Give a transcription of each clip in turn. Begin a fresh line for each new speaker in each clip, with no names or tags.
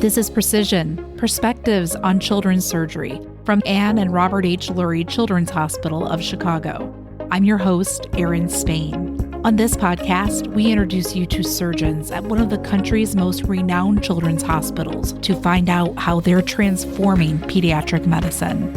This is Precision, Perspectives on Children's Surgery from Ann and Robert H. Lurie Children's Hospital of Chicago. I'm your host, Erin Spain. On this podcast, we introduce you to surgeons at one of the country's most renowned children's hospitals to find out how they're transforming pediatric medicine.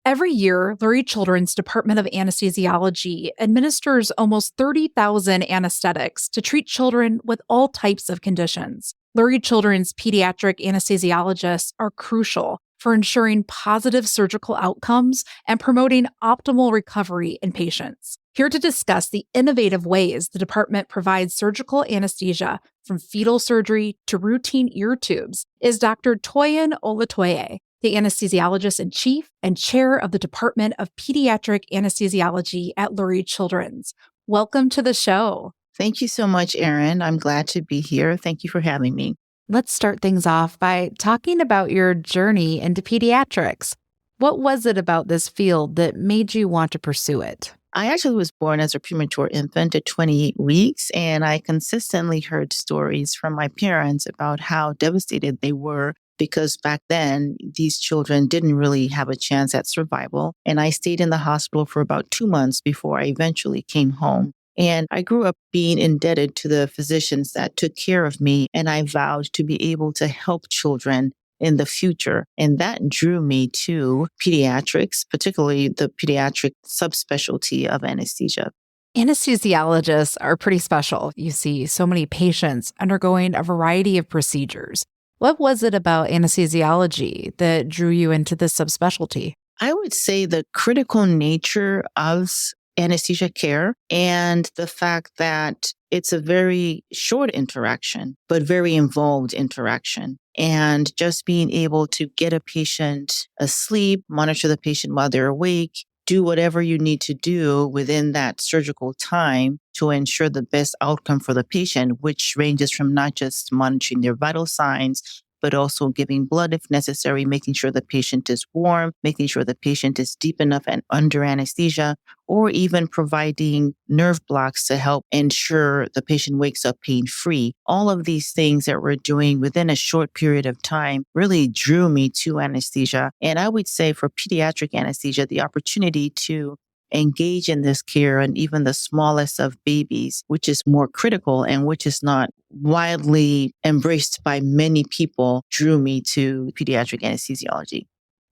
Every year, Lurie Children's Department of Anesthesiology administers almost 30,000 anesthetics to treat children with all types of conditions. Lurie Children's pediatric anesthesiologists are crucial for ensuring positive surgical outcomes and promoting optimal recovery in patients. Here to discuss the innovative ways the department provides surgical anesthesia from fetal surgery to routine ear tubes is Dr. Olutoyin Olutoye, the Anesthesiologist-in-Chief and Chair of the Department of Pediatric Anesthesiology at Lurie Children's. Welcome to the show.
Thank you so much, Erin. I'm glad to be here. Thank you for having me.
Let's start things off by talking about your journey into pediatrics. What was it about this field that made you want to pursue it?
I actually was born as a premature infant at 28 weeks, and I consistently heard stories from my parents about how devastated they were because back then, these children didn't really have a chance at survival. And I stayed in the hospital for about 2 months before I eventually came home. And I grew up being indebted to the physicians that took care of me, and I vowed to be able to help children in the future. And that drew me to pediatrics, particularly the pediatric subspecialty of anesthesia.
Anesthesiologists are pretty special. You see so many patients undergoing a variety of procedures. What was it about anesthesiology that drew you into this subspecialty?
I would say the critical nature of anesthesia care and the fact that it's a very short interaction, but very involved interaction. And just being able to get a patient asleep, monitor the patient while they're awake, do whatever you need to do within that surgical time to ensure the best outcome for the patient, which ranges from not just monitoring their vital signs, but also giving blood if necessary, making sure the patient is warm, making sure the patient is deep enough and under anesthesia, or even providing nerve blocks to help ensure the patient wakes up pain-free. All of these things that we're doing within a short period of time really drew me to anesthesia. And I would say for pediatric anesthesia, the opportunity to engage in this care and even the smallest of babies, which is more critical and which is not widely embraced by many people, drew me to pediatric anesthesiology.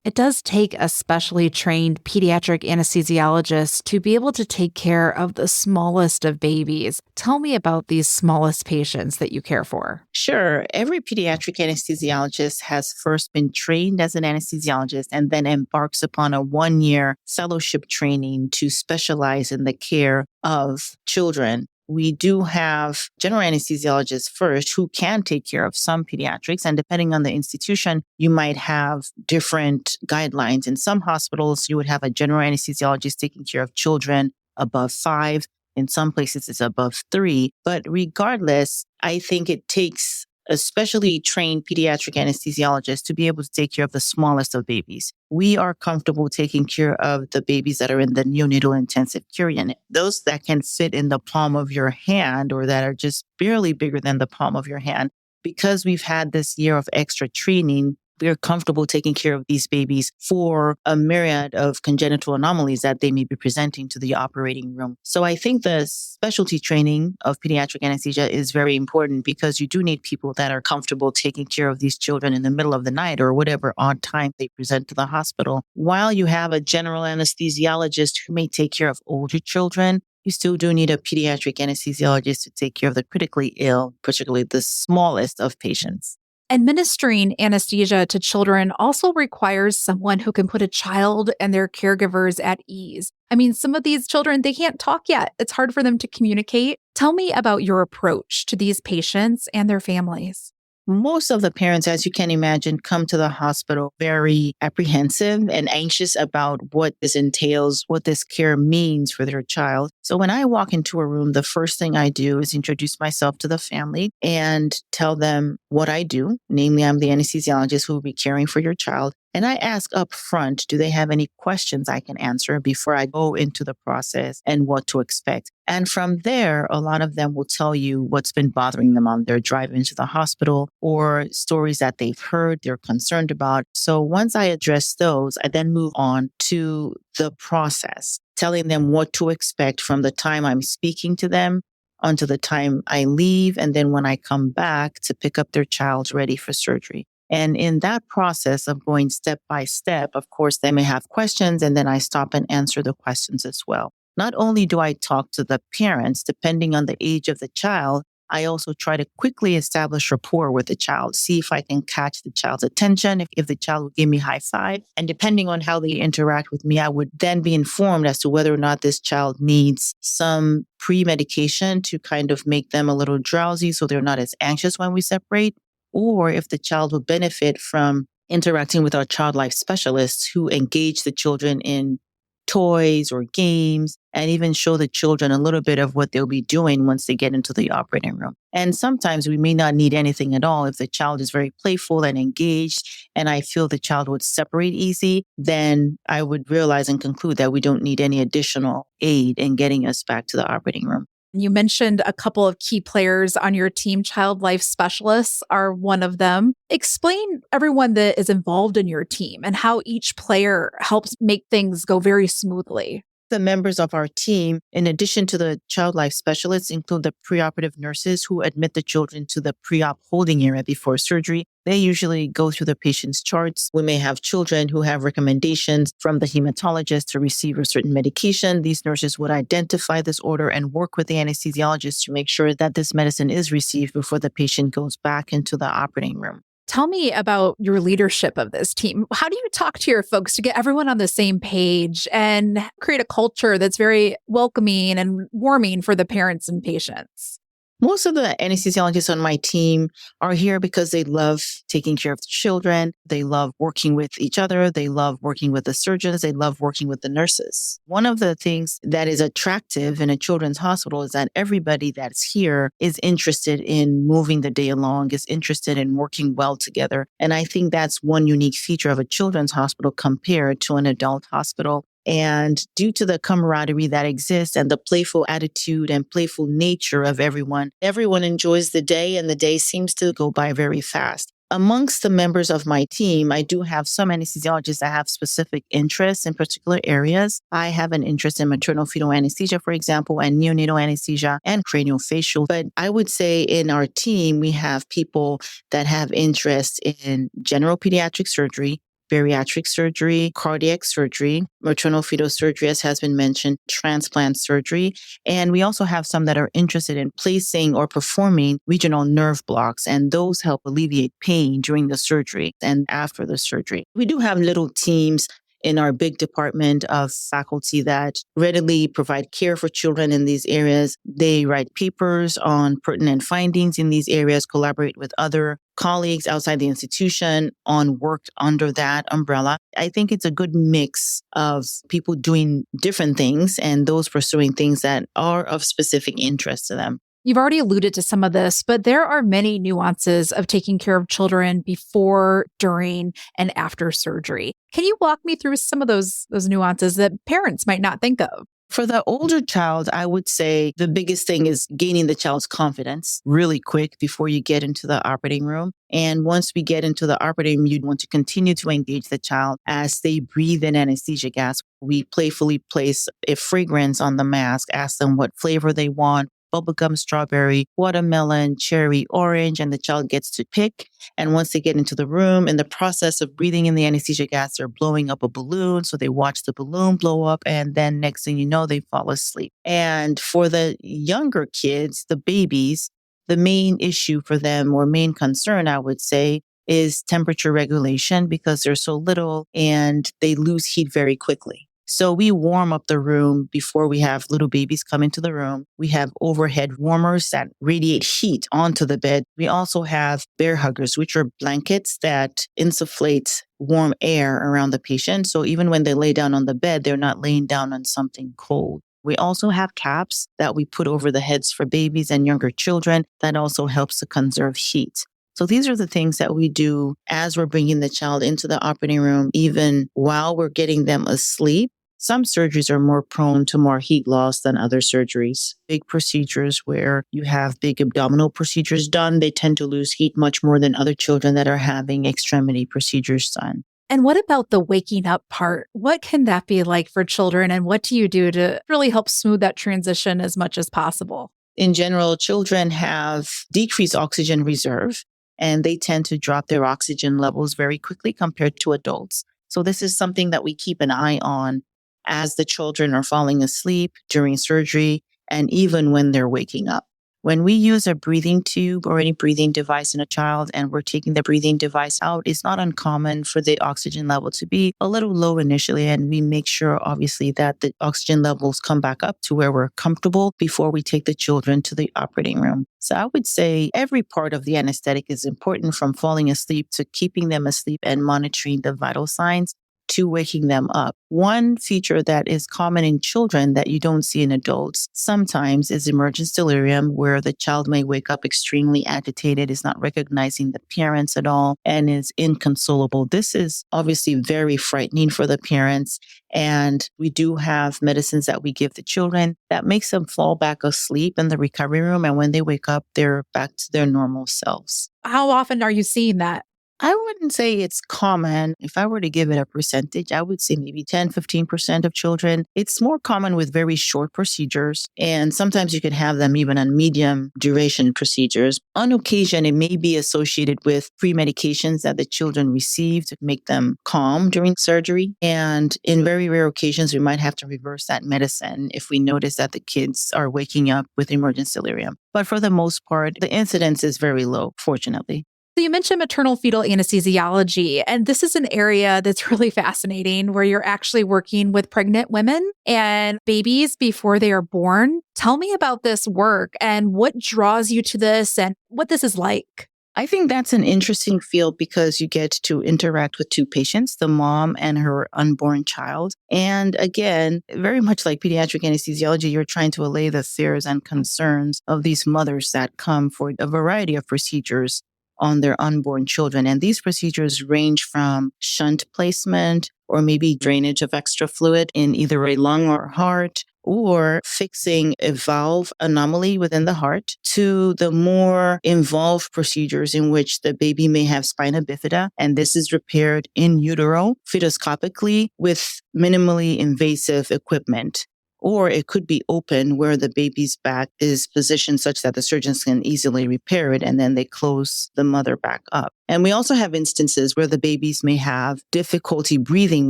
It does take a specially trained pediatric anesthesiologist to be able to take care of the smallest of babies. Tell me about these smallest patients that you care for.
Sure. Every pediatric anesthesiologist has first been trained as an anesthesiologist and then embarks upon a 1-year fellowship training to specialize in the care of children. We do have general anesthesiologists first who can take care of some pediatrics. And depending on the institution, you might have different guidelines. In some hospitals, you would have a general anesthesiologist taking care of children above 5. In some places, it's above 3. But regardless, I think it takes a specially trained pediatric anesthesiologist to be able to take care of the smallest of babies. We are comfortable taking care of the babies that are in the neonatal intensive care unit, those that can fit in the palm of your hand or that are just barely bigger than the palm of your hand. Because we've had this year of extra training, we're comfortable taking care of these babies for a myriad of congenital anomalies that they may be presenting to the operating room. So I think the specialty training of pediatric anesthesia is very important because you do need people that are comfortable taking care of these children in the middle of the night or whatever odd time they present to the hospital. While you have a general anesthesiologist who may take care of older children, you still do need a pediatric anesthesiologist to take care of the critically ill, particularly the smallest of patients.
Administering anesthesia to children also requires someone who can put a child and their caregivers at ease. I mean, some of these children, they can't talk yet. It's hard for them to communicate. Tell me about your approach to these patients and their families.
Most of the parents, as you can imagine, come to the hospital very apprehensive and anxious about what this entails, what this care means for their child. So when I walk into a room, the first thing I do is introduce myself to the family and tell them what I do. Namely, I'm the anesthesiologist who will be caring for your child. And I ask up front, do they have any questions I can answer before I go into the process and what to expect? And from there, a lot of them will tell you what's been bothering them on their drive into the hospital or stories that they've heard they're concerned about. So once I address those, I then move on to the process, telling them what to expect from the time I'm speaking to them until the time I leave. And then when I come back to pick up their child ready for surgery. And in that process of going step by step, of course, they may have questions and then I stop and answer the questions as well. Not only do I talk to the parents, depending on the age of the child, I also try to quickly establish rapport with the child, see if I can catch the child's attention, if the child will give me high five. And depending on how they interact with me, I would then be informed as to whether or not this child needs some pre-medication to kind of make them a little drowsy so they're not as anxious when we separate, or if the child will benefit from interacting with our child life specialists who engage the children in toys or games and even show the children a little bit of what they'll be doing once they get into the operating room. And sometimes we may not need anything at all. If the child is very playful and engaged and I feel the child would separate easy, then I would realize and conclude that we don't need any additional aid in getting us back to the operating room.
You mentioned a couple of key players on your team. Child life specialists are one of them. Explain everyone that is involved in your team and how each player helps make things go very smoothly.
The members of our team, in addition to the child life specialists, include the preoperative nurses who admit the children to the pre-op holding area before surgery. They usually go through the patient's charts. We may have children who have recommendations from the hematologist to receive a certain medication. These nurses would identify this order and work with the anesthesiologist to make sure that this medicine is received before the patient goes back into the operating room.
Tell me about your leadership of this team. How do you talk to your folks to get everyone on the same page and create a culture that's very welcoming and warming for the parents and patients?
Most of the anesthesiologists on my team are here because they love taking care of the children. They love working with each other. They love working with the surgeons. They love working with the nurses. One of the things that is attractive in a children's hospital is that everybody that's here is interested in moving the day along, is interested in working well together. And I think that's one unique feature of a children's hospital compared to an adult hospital. And due to the camaraderie that exists and the playful attitude and playful nature of everyone enjoys the day and the day seems to go by very fast. Amongst the members of my team, I do have some anesthesiologists that have specific interests in particular areas. I have an interest in maternal-fetal anesthesia, for example, and neonatal anesthesia and craniofacial. But I would say in our team, we have people that have interest in general pediatric surgery, bariatric surgery, cardiac surgery, maternal-fetal surgery, as has been mentioned, transplant surgery. And we also have some that are interested in placing or performing regional nerve blocks, and those help alleviate pain during the surgery and after the surgery. We do have little teams in our big department of faculty that readily provide care for children in these areas. They write papers on pertinent findings in these areas, collaborate with other colleagues outside the institution on work under that umbrella. I think it's a good mix of people doing different things and those pursuing things that are of specific interest to them.
You've already alluded to some of this, but there are many nuances of taking care of children before, during, and after surgery. Can you walk me through some of those nuances that parents might not think of?
For the older child, I would say the biggest thing is gaining the child's confidence really quick before you get into the operating room. And once we get into the operating room, you'd want to continue to engage the child as they breathe in anesthesia gas. We playfully place a fragrance on the mask, ask them what flavor they want. Bubblegum, strawberry, watermelon, cherry, orange, and the child gets to pick. And once they get into the room, in the process of breathing in the anesthesia gas, they're blowing up a balloon. So they watch the balloon blow up, and then next thing you know, they fall asleep. And for the younger kids, the babies, the main issue for them, or main concern, I would say, is temperature regulation because they're so little and they lose heat very quickly. So we warm up the room before we have little babies come into the room. We have overhead warmers that radiate heat onto the bed. We also have bear huggers, which are blankets that insufflate warm air around the patient. So even when they lay down on the bed, they're not laying down on something cold. We also have caps that we put over the heads for babies and younger children that also helps to conserve heat. So these are the things that we do as we're bringing the child into the operating room, even while we're getting them asleep. Some surgeries are more prone to more heat loss than other surgeries. Big procedures where you have big abdominal procedures done, they tend to lose heat much more than other children that are having extremity procedures done.
And what about the waking up part? What can that be like for children? And what do you do to really help smooth that transition as much as possible?
In general, children have decreased oxygen reserve, and they tend to drop their oxygen levels very quickly compared to adults. So this is something that we keep an eye on as the children are falling asleep during surgery and even when they're waking up. When we use a breathing tube or any breathing device in a child and we're taking the breathing device out, it's not uncommon for the oxygen level to be a little low initially. And we make sure, obviously, that the oxygen levels come back up to where we're comfortable before we take the children to the operating room. So I would say every part of the anesthetic is important, from falling asleep to keeping them asleep and monitoring the vital signs to waking them up. One feature that is common in children that you don't see in adults sometimes is emergence delirium, where the child may wake up extremely agitated, is not recognizing the parents at all, and is inconsolable. This is obviously very frightening for the parents. And we do have medicines that we give the children that makes them fall back asleep in the recovery room. And when they wake up, they're back to their normal selves.
How often are you seeing that?
I wouldn't say it's common. If I were to give it a percentage, I would say maybe 10, 15% of children. It's more common with very short procedures. And sometimes you could have them even on medium duration procedures. On occasion, it may be associated with pre-medications that the children receive to make them calm during surgery. And in very rare occasions, we might have to reverse that medicine if we notice that the kids are waking up with emergence delirium. But for the most part, the incidence is very low, fortunately.
So you mentioned maternal-fetal anesthesiology, and this is an area that's really fascinating where you're actually working with pregnant women and babies before they are born. Tell me about this work and what draws you to this and what this is like.
I think that's an interesting field because you get to interact with two patients, the mom and her unborn child. And again, very much like pediatric anesthesiology, you're trying to allay the fears and concerns of these mothers that come for a variety of procedures on their unborn children. And these procedures range from shunt placement or maybe drainage of extra fluid in either a lung or heart, or fixing a valve anomaly within the heart, to the more involved procedures in which the baby may have spina bifida, and this is repaired in utero, fetoscopically with minimally invasive equipment. Or it could be open where the baby's back is positioned such that the surgeons can easily repair it, and then they close the mother back up. And we also have instances where the babies may have difficulty breathing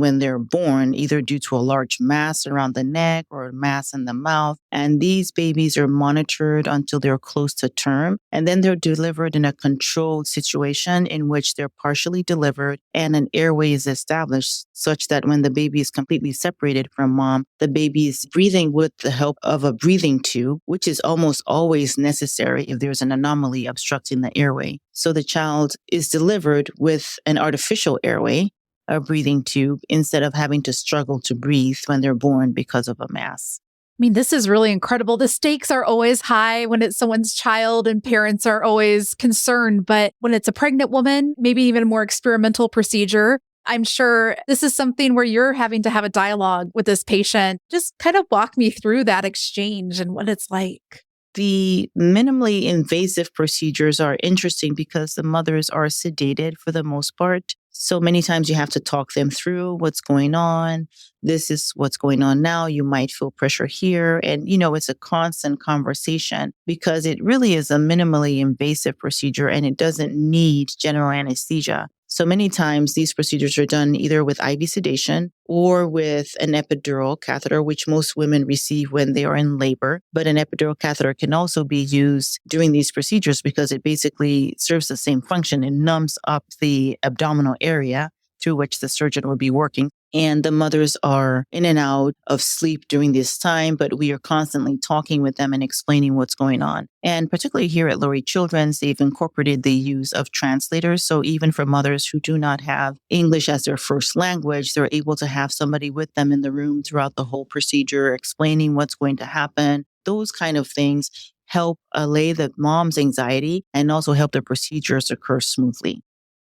when they're born, either due to a large mass around the neck or a mass in the mouth. And these babies are monitored until they're close to term. And then they're delivered in a controlled situation in which they're partially delivered and an airway is established such that when the baby is completely separated from mom, the baby is breathing with the help of a breathing tube, which is almost always necessary if there's an anomaly obstructing the airway. So the child is delivered with an artificial airway, a breathing tube, instead of having to struggle to breathe when they're born because of a mass.
I mean, this is really incredible. The stakes are always high when it's someone's child and parents are always concerned. But when it's a pregnant woman, maybe even a more experimental procedure, I'm sure this is something where you're having to have a dialogue with this patient. Just kind of walk me through that exchange and what it's like.
The minimally invasive procedures are interesting because the mothers are sedated for the most part. So many times you have to talk them through what's going on. This is what's going on now. You might feel pressure here. And, it's a constant conversation because it really is a minimally invasive procedure and it doesn't need general anesthesia. So many times these procedures are done either with IV sedation or with an epidural catheter, which most women receive when they are in labor. But an epidural catheter can also be used during these procedures because it basically serves the same function. It numbs up the abdominal area through which the surgeon will be working. And the mothers are in and out of sleep during this time, but we are constantly talking with them and explaining what's going on. And particularly here at Lurie Children's, they've incorporated the use of translators. So even for mothers who do not have English as their first language, they're able to have somebody with them in the room throughout the whole procedure, explaining what's going to happen, those kind of things. help allay the mom's anxiety and also help the procedures occur smoothly.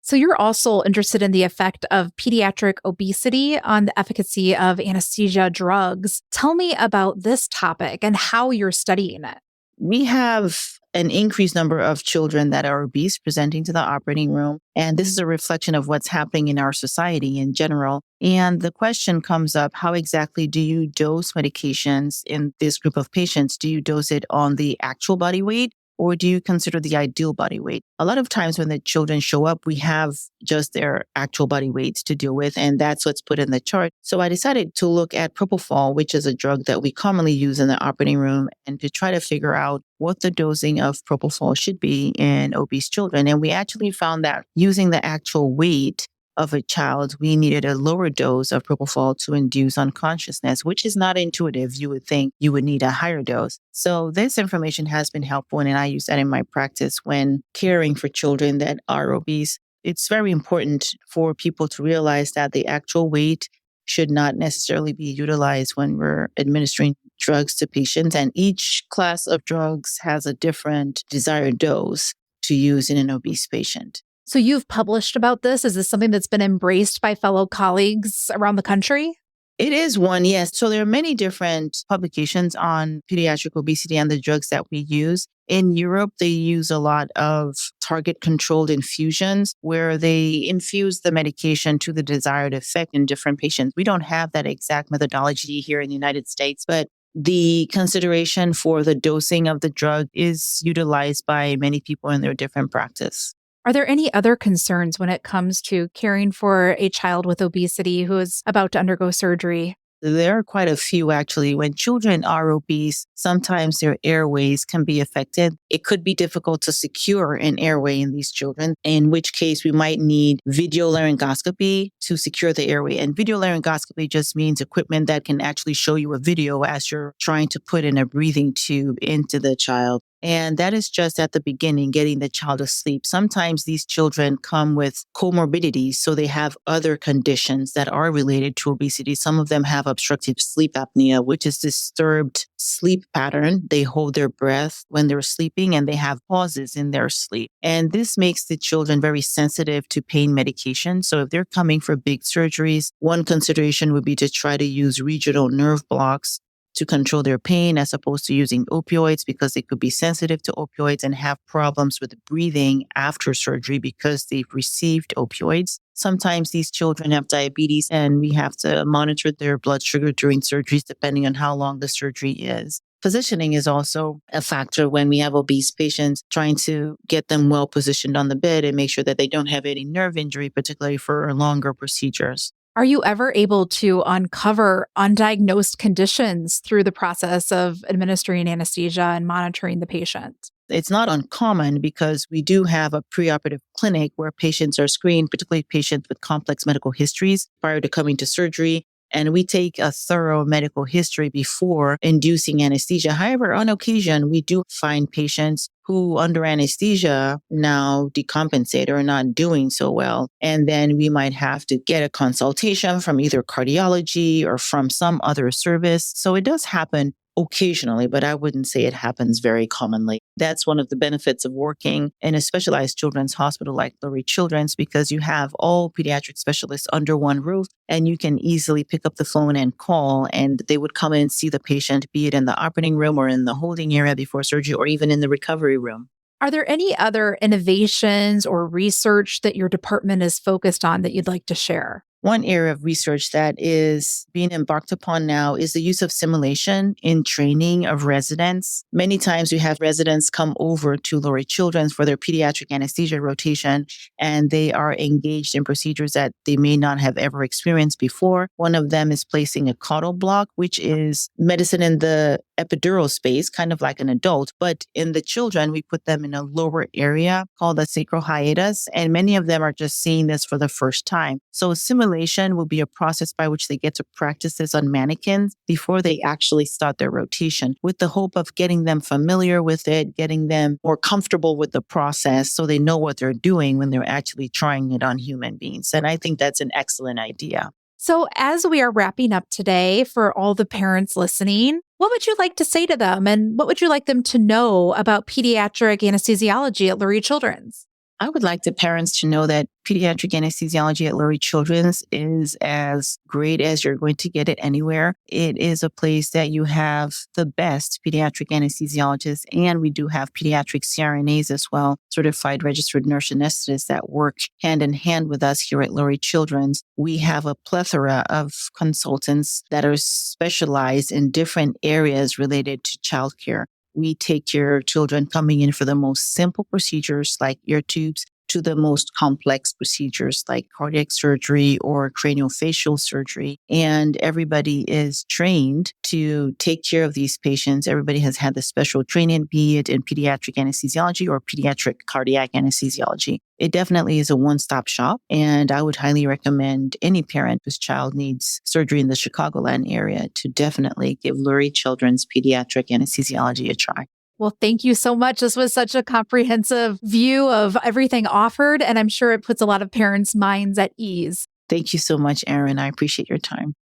So, you're also interested in the effect of pediatric obesity on the efficacy of anesthesia drugs. Tell me about this topic and how you're studying it.
We have an increased number of children that are obese presenting to the operating room. And this is a reflection of what's happening in our society in general. And the question comes up, how exactly do you dose medications in this group of patients? Do you dose it on the actual body weight? Or do you consider the ideal body weight? A lot of times when the children show up, we have just their actual body weights to deal with, and that's what's put in the chart. So I decided to look at propofol, which is a drug that we commonly use in the operating room, and to try to figure out what the dosing of propofol should be in obese children. And we actually found that using the actual weight of a child, we needed a lower dose of propofol to induce unconsciousness, which is not intuitive. You would think you would need a higher dose. So this information has been helpful, and I use that in my practice when caring for children that are obese. It's very important for people to realize that the actual weight should not necessarily be utilized when we're administering drugs to patients, and each class of drugs has a different desired dose to use in an obese patient.
So, you've published about this. Is this something that's been embraced by fellow colleagues around the country?
It is one, yes. So there are many different publications on pediatric obesity and the drugs that we use. In Europe, they use a lot of target-controlled infusions where they infuse the medication to the desired effect in different patients. We don't have that exact methodology here in the United States, but the consideration for the dosing of the drug is utilized by many people in their different practice.
Are there any other concerns when it comes to caring for a child with obesity who is about to undergo surgery?
There are quite a few, actually. When children are obese, sometimes their airways can be affected. It could be difficult to secure an airway in these children, in which case we might need video laryngoscopy to secure the airway. And video laryngoscopy just means equipment that can actually show you a video as you're trying to put in a breathing tube into the child. And that is just at the beginning, getting the child asleep. Sometimes these children come with comorbidities, so they have other conditions that are related to obesity. Some of them have obstructive sleep apnea, which is disturbed sleep pattern. They hold their breath when they're sleeping and they have pauses in their sleep. And this makes the children very sensitive to pain medication. So if they're coming for big surgeries, one consideration would be to try to use regional nerve blocks to control their pain as opposed to using opioids, because they could be sensitive to opioids and have problems with breathing after surgery because they've received opioids. Sometimes these children have diabetes and we have to monitor their blood sugar during surgeries depending on how long the surgery is. Positioning is also a factor when we have obese patients, trying to get them well positioned on the bed and make sure that they don't have any nerve injury, particularly for longer procedures.
Are you ever able to uncover undiagnosed conditions through the process of administering anesthesia and monitoring the patient?
It's not uncommon because we do have a preoperative clinic where patients are screened, particularly patients with complex medical histories prior to coming to surgery. And we take a thorough medical history before inducing anesthesia. However, on occasion, we do find patients who under anesthesia now decompensate or are not doing so well. And then we might have to get a consultation from either cardiology or from some other service. So it does happen occasionally, but I wouldn't say it happens very commonly. That's one of the benefits of working in a specialized children's hospital like Lurie Children's, because you have all pediatric specialists under one roof and you can easily pick up the phone and call, and they would come in and see the patient, be it in the operating room or in the holding area before surgery or even in the recovery room.
Are there any other innovations or research that your department is focused on that you'd like to share?
One area of research that is being embarked upon now is the use of simulation in training of residents. Many times we have residents come over to Lurie Children's for their pediatric anesthesia rotation, and they are engaged in procedures that they may not have ever experienced before. One of them is placing a caudal block, which is medicine in the epidural space, kind of like an adult. But in the children, we put them in a lower area called the sacral hiatus, and many of them are just seeing this for the first time. So simulation will be a process by which they get to practice this on mannequins before they actually start their rotation, with the hope of getting them familiar with it, getting them more comfortable with the process so they know what they're doing when they're actually trying it on human beings. And I think that's an excellent idea.
So, as we are wrapping up today, for all the parents listening, what would you like to say to them? And what would you like them to know about pediatric anesthesiology at Lurie Children's?
I would like the parents to know that pediatric anesthesiology at Lurie Children's is as great as you're going to get it anywhere. It is a place that you have the best pediatric anesthesiologists, and we do have pediatric CRNAs as well, certified registered nurse anesthetists that work hand in hand with us here at Lurie Children's. We have a plethora of consultants that are specialized in different areas related to childcare. We take your children coming in for the most simple procedures like ear tubes to the most complex procedures like cardiac surgery or craniofacial surgery. And everybody is trained to take care of these patients. Everybody has had the special training, be it in pediatric anesthesiology or pediatric cardiac anesthesiology. It definitely is a one-stop shop, and I would highly recommend any parent whose child needs surgery in the Chicagoland area to definitely give Lurie Children's pediatric anesthesiology a try.
Well, thank you so much. This was such a comprehensive view of everything offered, and I'm sure it puts a lot of parents' minds at ease.
Thank you so much, Erin. I appreciate your time.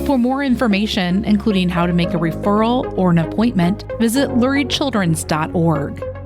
For more information, including how to make a referral or an appointment, visit luriechildrens.org.